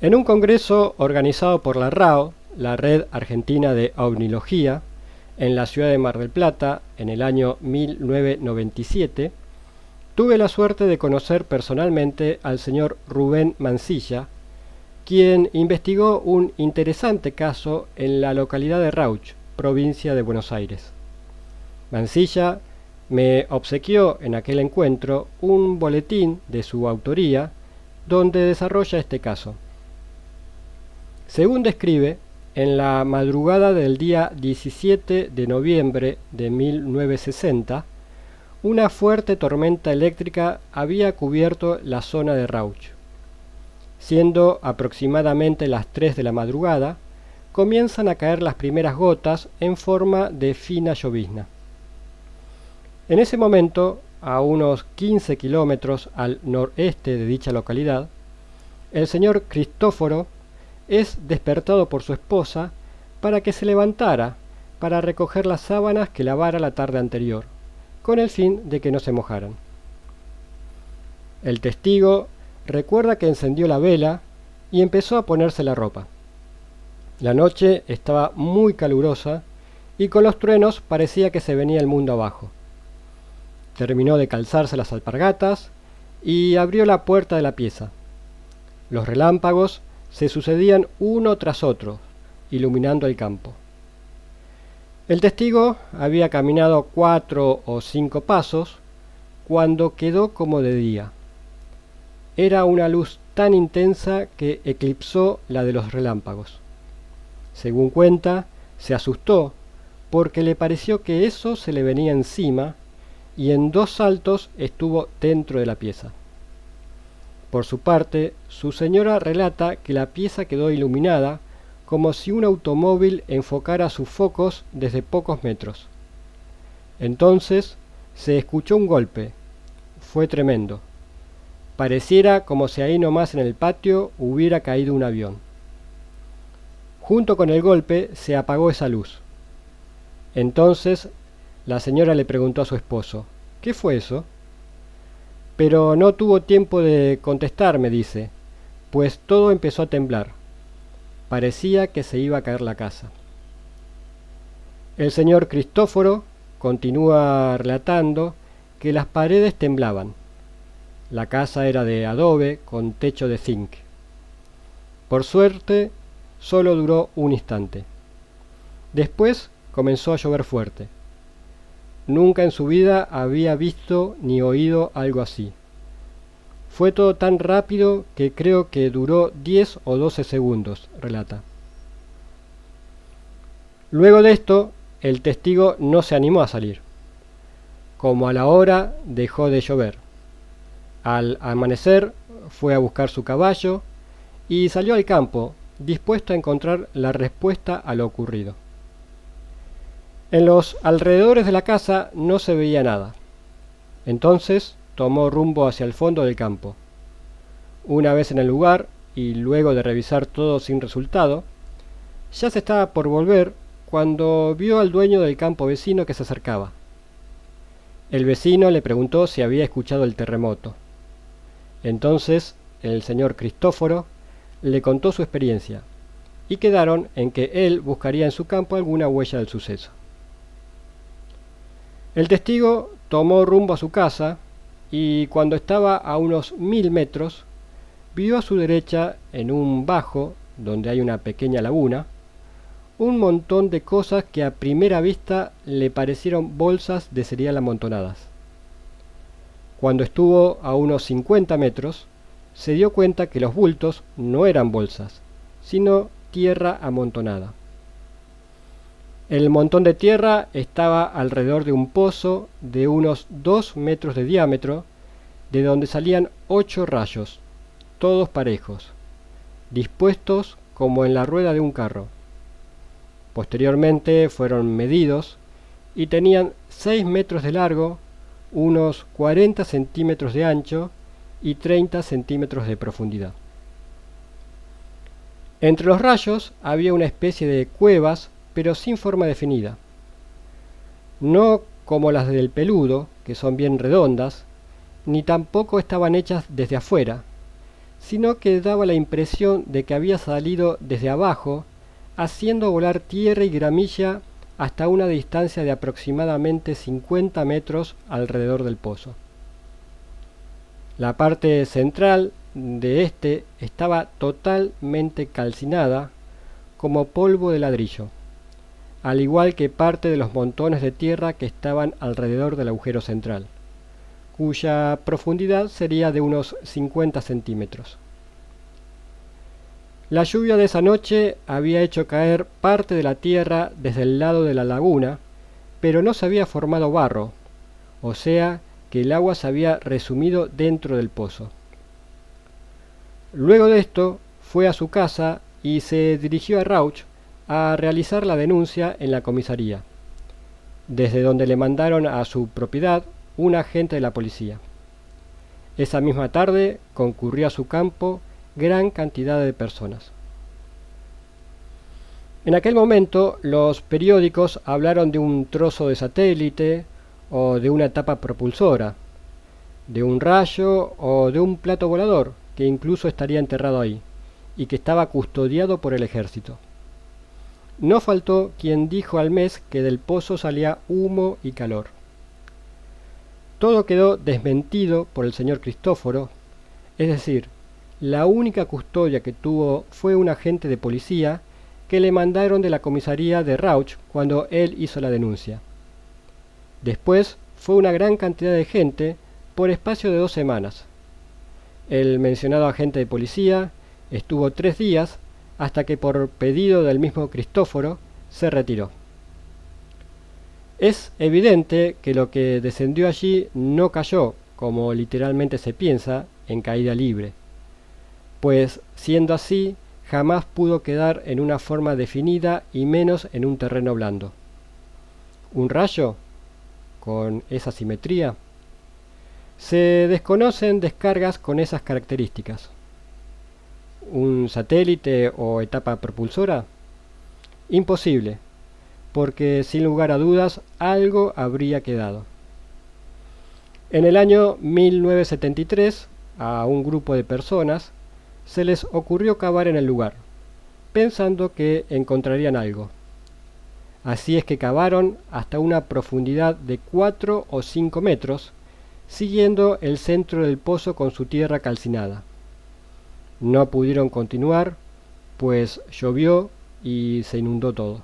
En un congreso organizado por la RAO, la Red Argentina de Ovnilogía, en la ciudad de Mar del Plata, en el año 1997, tuve la suerte de conocer personalmente al señor Rubén Mansilla, quien investigó un interesante caso en la localidad de Rauch, provincia de Buenos Aires. Mansilla me obsequió en aquel encuentro un boletín de su autoría donde desarrolla este caso. Según describe, en la madrugada del día 17 de noviembre de 1960, una fuerte tormenta eléctrica había cubierto la zona de Rauch. Siendo aproximadamente las 3 de la madrugada, comienzan a caer las primeras gotas en forma de fina llovizna. En ese momento, a unos 15 kilómetros al noreste de dicha localidad, el señor Cristóforo es despertado por su esposa para que se levantara para recoger las sábanas que lavara la tarde anterior, con el fin de que no se mojaran. El testigo recuerda que encendió la vela y empezó a ponerse la ropa. La noche estaba muy calurosa y con los truenos parecía que se venía el mundo abajo. Terminó de calzarse las alpargatas y abrió la puerta de la pieza. Los relámpagos se sucedían uno tras otro, iluminando el campo. El testigo había caminado 4 o 5 pasos cuando quedó como de día. Era una luz tan intensa que eclipsó la de los relámpagos. Según cuenta, se asustó porque le pareció que eso se le venía encima y en 2 saltos estuvo dentro de la pieza. Por su parte, su señora relata que la pieza quedó iluminada como si un automóvil enfocara sus focos desde pocos metros. Entonces se escuchó un golpe. Fue tremendo. Pareciera como si ahí nomás en el patio hubiera caído un avión. Junto con el golpe se apagó esa luz. Entonces la señora le preguntó a su esposo: ¿qué fue eso? Pero no tuvo tiempo de contestar, me dice, pues todo empezó a temblar. Parecía que se iba a caer la casa. El señor Cristóforo continúa relatando que las paredes temblaban. La casa era de adobe con techo de zinc. Por suerte, solo duró un instante. Después comenzó a llover fuerte. Nunca en su vida había visto ni oído algo así. Fue todo tan rápido que creo que duró 10 o 12 segundos, relata. Luego de esto, el testigo no se animó a salir. Como a la hora, dejó de llover. Al amanecer, fue a buscar su caballo y salió al campo, dispuesto a encontrar la respuesta a lo ocurrido. En los alrededores de la casa no se veía nada. Entonces tomó rumbo hacia el fondo del campo. Una vez en el lugar, y luego de revisar todo sin resultado, ya se estaba por volver cuando vio al dueño del campo vecino que se acercaba. El vecino le preguntó si había escuchado el terremoto. Entonces el señor Cristóforo le contó su experiencia, y quedaron en que él buscaría en su campo alguna huella del suceso. El testigo tomó rumbo a su casa y cuando estaba a unos 1000 metros, vio a su derecha, en un bajo, donde hay una pequeña laguna, un montón de cosas que a primera vista le parecieron bolsas de cereal amontonadas. Cuando estuvo a unos 50 metros, se dio cuenta que los bultos no eran bolsas, sino tierra amontonada. El montón de tierra estaba alrededor de un pozo de unos 2 metros de diámetro, de donde salían 8 rayos, todos parejos, dispuestos como en la rueda de un carro. Posteriormente fueron medidos y tenían 6 metros de largo, unos 40 centímetros de ancho y 30 centímetros de profundidad. Entre los rayos había una especie de cuevas, pero sin forma definida. No como las del peludo, que son bien redondas, ni tampoco estaban hechas desde afuera, sino que daba la impresión de que había salido desde abajo, haciendo volar tierra y gramilla hasta una distancia de aproximadamente 50 metros alrededor del pozo. La parte central de este estaba totalmente calcinada como polvo de ladrillo, al igual que parte de los montones de tierra que estaban alrededor del agujero central, cuya profundidad sería de unos 50 centímetros. La lluvia de esa noche había hecho caer parte de la tierra desde el lado de la laguna, pero no se había formado barro, o sea que el agua se había resumido dentro del pozo. Luego de esto fue a su casa y se dirigió a Rauch a realizar la denuncia en la comisaría, desde donde le mandaron a su propiedad un agente de la policía. Esa misma tarde concurrió a su campo gran cantidad de personas. En aquel momento los periódicos hablaron de un trozo de satélite o de una etapa propulsora, de un rayo o de un plato volador que incluso estaría enterrado ahí y que estaba custodiado por el ejército. No faltó quien dijo al mes que del pozo salía humo y calor. Todo quedó desmentido por el señor Cristóforo, es decir, la única custodia que tuvo fue un agente de policía que le mandaron de la comisaría de Rauch cuando él hizo la denuncia. Después fue una gran cantidad de gente por espacio de 2 semanas. El mencionado agente de policía estuvo 3 días hasta que por pedido del mismo Cristóforo se retiró. Es evidente que lo que descendió allí no cayó, como literalmente se piensa, en caída libre, pues siendo así, jamás pudo quedar en una forma definida y menos en un terreno blando. ¿Un rayo? ¿Con esa simetría? Se desconocen descargas con esas características. ¿Un satélite o etapa propulsora? Imposible, porque sin lugar a dudas algo habría quedado. En el año 1973, a un grupo de personas se les ocurrió cavar en el lugar, pensando que encontrarían algo. Así es que cavaron hasta una profundidad de 4 o 5 metros, siguiendo el centro del pozo con su tierra calcinada. No pudieron continuar, pues llovió y se inundó todo.